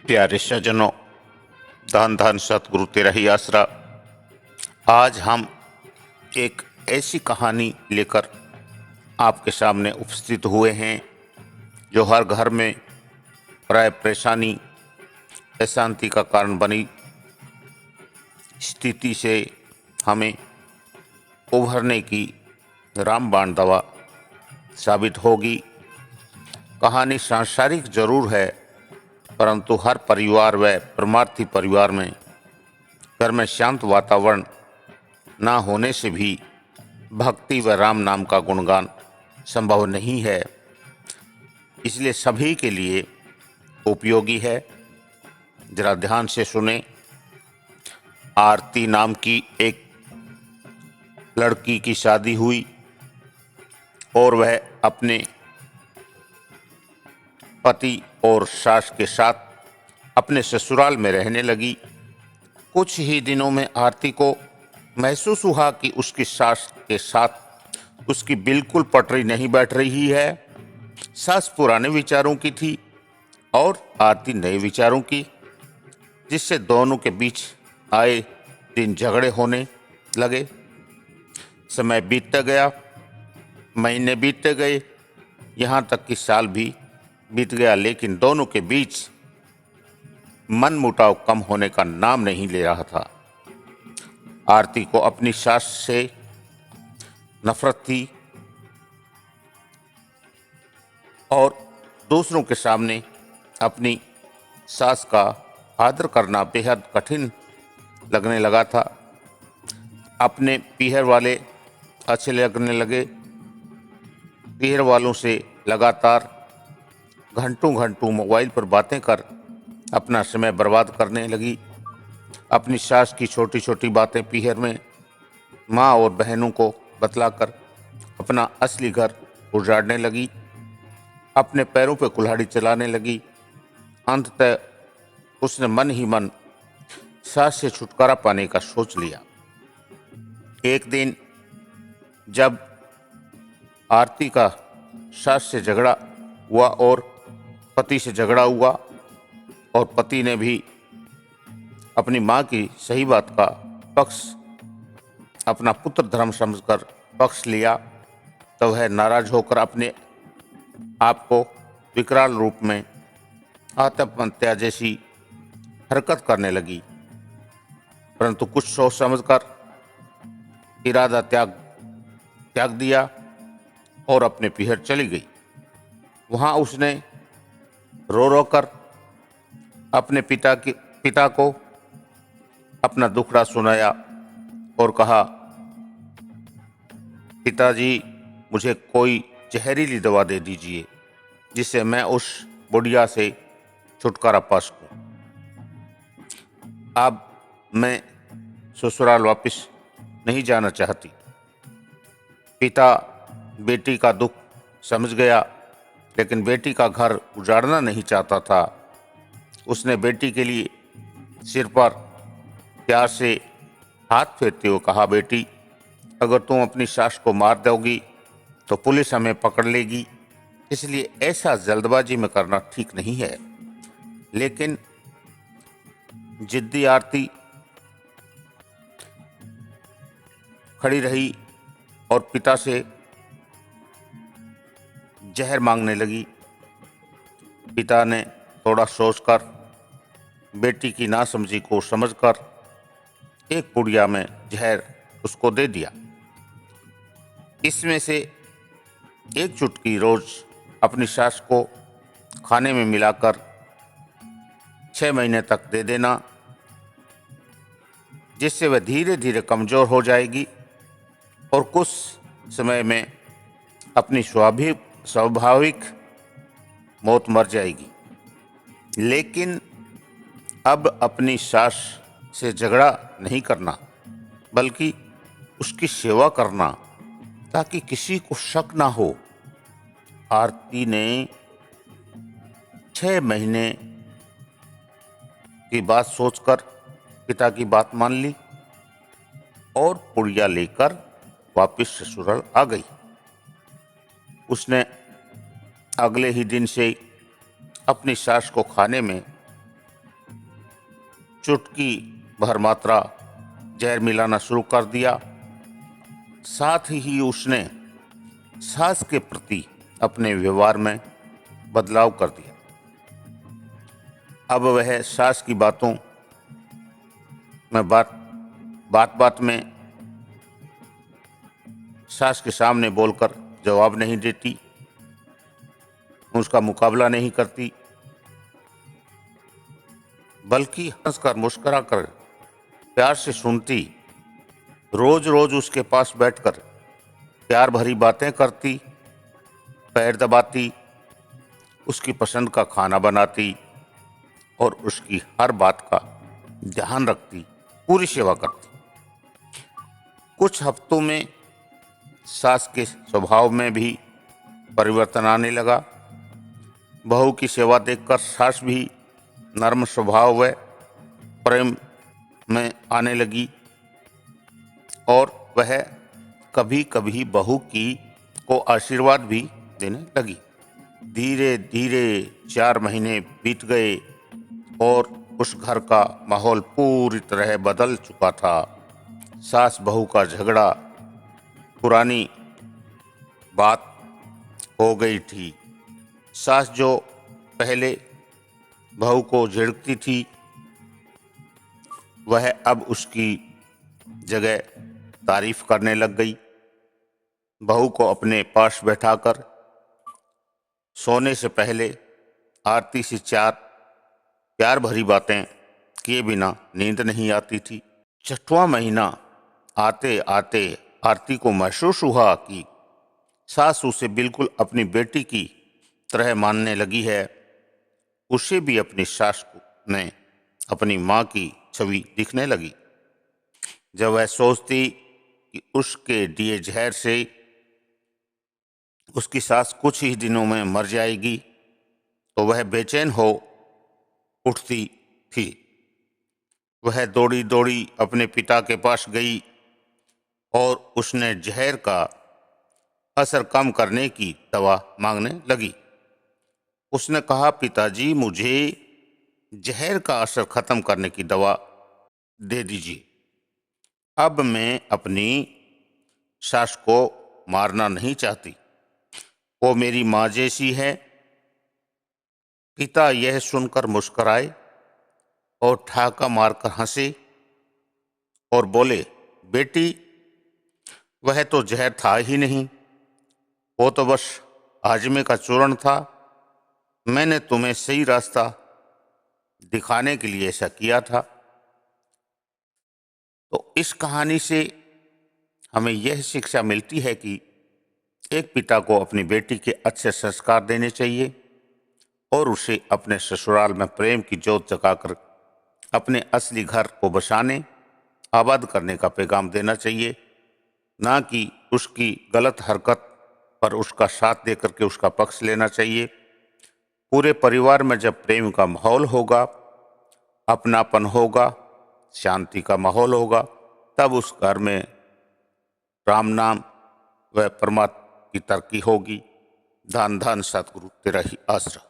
प्यारे सज्जनों, धन धन सतगुरु तेरा ही आसरा। आज हम एक ऐसी कहानी लेकर आपके सामने उपस्थित हुए हैं जो हर घर में प्राय परेशानी, अशांति का कारण बनी स्थिति से हमें उभरने की रामबाण दवा साबित होगी। कहानी सांसारिक जरूर है, परंतु हर परिवार व परमार्थी परिवार में घर में शांत वातावरण ना होने से भी भक्ति व राम नाम का गुणगान संभव नहीं है। इसलिए सभी के लिए उपयोगी है। जरा ध्यान से सुने। आरती नाम की एक लड़की की शादी हुई और वह अपने पति और सास के साथ अपने ससुराल में रहने लगी। कुछ ही दिनों में आरती को महसूस हुआ कि उसकी सास के साथ उसकी बिल्कुल पटरी नहीं बैठ रही है। सास पुराने विचारों की थी और आरती नए विचारों की, जिससे दोनों के बीच आए दिन झगड़े होने लगे। समय बीतता गया, महीने बीतते गए, यहाँ तक कि साल भी बीत गया, लेकिन दोनों के बीच मनमुटाव कम होने का नाम नहीं ले रहा था। आरती को अपनी सास से नफरत थी और दूसरों के सामने अपनी सास का आदर करना बेहद कठिन लगने लगा था। अपने पीहर वाले अच्छे लगने लगे। पीहर वालों से लगातार घंटों घंटों मोबाइल पर बातें कर अपना समय बर्बाद करने लगी। अपनी सास की छोटी छोटी बातें पीहर में माँ और बहनों को बतलाकर अपना असली घर उजाड़ने लगी। अपने पैरों पर कुल्हाड़ी चलाने लगी। अंततः उसने मन ही मन सास से छुटकारा पाने का सोच लिया। एक दिन जब आरती का सास से झगड़ा हुआ और पति से झगड़ा हुआ और पति ने भी अपनी माँ की सही बात का पक्ष अपना पुत्र धर्म समझकर पक्ष लिया, तो वह नाराज होकर अपने आप को विकराल रूप में आत्महत्या जैसी हरकत करने लगी। परंतु कुछ सोच समझकर इरादा त्याग दिया और अपने पीहर चली गई। वहां उसने रो रो कर अपने पिता को अपना दुखड़ा सुनाया और कहा, पिताजी, मुझे कोई जहरीली दवा दे दीजिए जिससे मैं उस बुढ़िया से छुटकारा पा सकूं। अब मैं ससुराल वापस नहीं जाना चाहती। पिता बेटी का दुख समझ गया, लेकिन बेटी का घर उजाड़ना नहीं चाहता था। उसने बेटी के लिए सिर पर प्यार से हाथ फेरते हुए कहा, बेटी, अगर तुम अपनी सास को मार दोगी तो पुलिस हमें पकड़ लेगी, इसलिए ऐसा जल्दबाजी में करना ठीक नहीं है। लेकिन जिद्दी आरती खड़ी रही और पिता से जहर मांगने लगी। पिता ने थोड़ा सोचकर बेटी की नासमझी को समझकर एक पुड़िया में जहर उसको दे दिया। इसमें से एक चुटकी रोज अपनी सास को खाने में मिलाकर 6 महीने तक दे देना, जिससे वह धीरे धीरे कमजोर हो जाएगी और कुछ समय में अपनी स्वाभाविक मौत मर जाएगी। लेकिन अब अपनी सास से झगड़ा नहीं करना, बल्कि उसकी सेवा करना, ताकि किसी को शक ना हो। आरती ने 6 महीने की बात सोचकर पिता की बात मान ली और पुड़िया लेकर वापस ससुराल आ गई। उसने अगले ही दिन से अपनी सास को खाने में चुटकी भर मात्रा जहर मिलाना शुरू कर दिया। साथ ही उसने सास के प्रति अपने व्यवहार में बदलाव कर दिया। अब वह सास की बातों में बात में सास के सामने बोलकर जवाब नहीं देती, उसका मुकाबला नहीं करती, बल्कि हंसकर मुस्कुराकर प्यार से सुनती। रोज रोज उसके पास बैठकर प्यार भरी बातें करती, पैर दबाती, उसकी पसंद का खाना बनाती और उसकी हर बात का ध्यान रखती, पूरी सेवा करती। कुछ हफ्तों में सास के स्वभाव में भी परिवर्तन आने लगा। बहू की सेवा देखकर सास भी नर्म स्वभाव व प्रेम में आने लगी और वह कभी कभी बहू को आशीर्वाद भी देने लगी। धीरे धीरे 4 महीने बीत गए और उस घर का माहौल पूरी तरह बदल चुका था। सास बहू का झगड़ा पुरानी बात हो गई थी। सास जो पहले बहू को झिड़कती थी, वह अब उसकी जगह तारीफ करने लग गई। बहू को अपने पास बैठाकर सोने से पहले आरती से 4 प्यार भरी बातें किए बिना नींद नहीं आती थी। 6वां महीना आते आते आरती को महसूस हुआ कि सास उसे बिल्कुल अपनी बेटी की तरह मानने लगी है। उसे भी अपनी सास में अपनी माँ की छवि दिखने लगी। जब वह सोचती कि उसके दिए जहर से उसकी सास कुछ ही दिनों में मर जाएगी, तो वह बेचैन हो उठती थी। वह दौड़ी दौड़ी अपने पिता के पास गई और उसने जहर का असर कम करने की दवा मांगने लगी। उसने कहा, पिताजी मुझे जहर का असर खत्म करने की दवा दे दीजिए। अब मैं अपनी सास को मारना नहीं चाहती, वो मेरी माँ जैसी है। पिता यह सुनकर मुस्कुराए और ठाका मारकर हंसे और बोले, बेटी वह तो जहर था ही नहीं, वो तो बस हाजमे का चूर्ण था। मैंने तुम्हें सही रास्ता दिखाने के लिए ऐसा किया था। तो इस कहानी से हमें यह शिक्षा मिलती है कि एक पिता को अपनी बेटी के अच्छे संस्कार देने चाहिए और उसे अपने ससुराल में प्रेम की ज्योत जगाकर अपने असली घर को बसाने, आबाद करने का पैगाम देना चाहिए, ना कि उसकी गलत हरकत पर उसका साथ देकर के उसका पक्ष लेना चाहिए। पूरे परिवार में जब प्रेम का माहौल होगा, अपनापन होगा, शांति का माहौल होगा, तब उस घर में राम नाम व परमात्मा की तरक्की होगी। धन धन सतगुरु तेरा ही आसरा।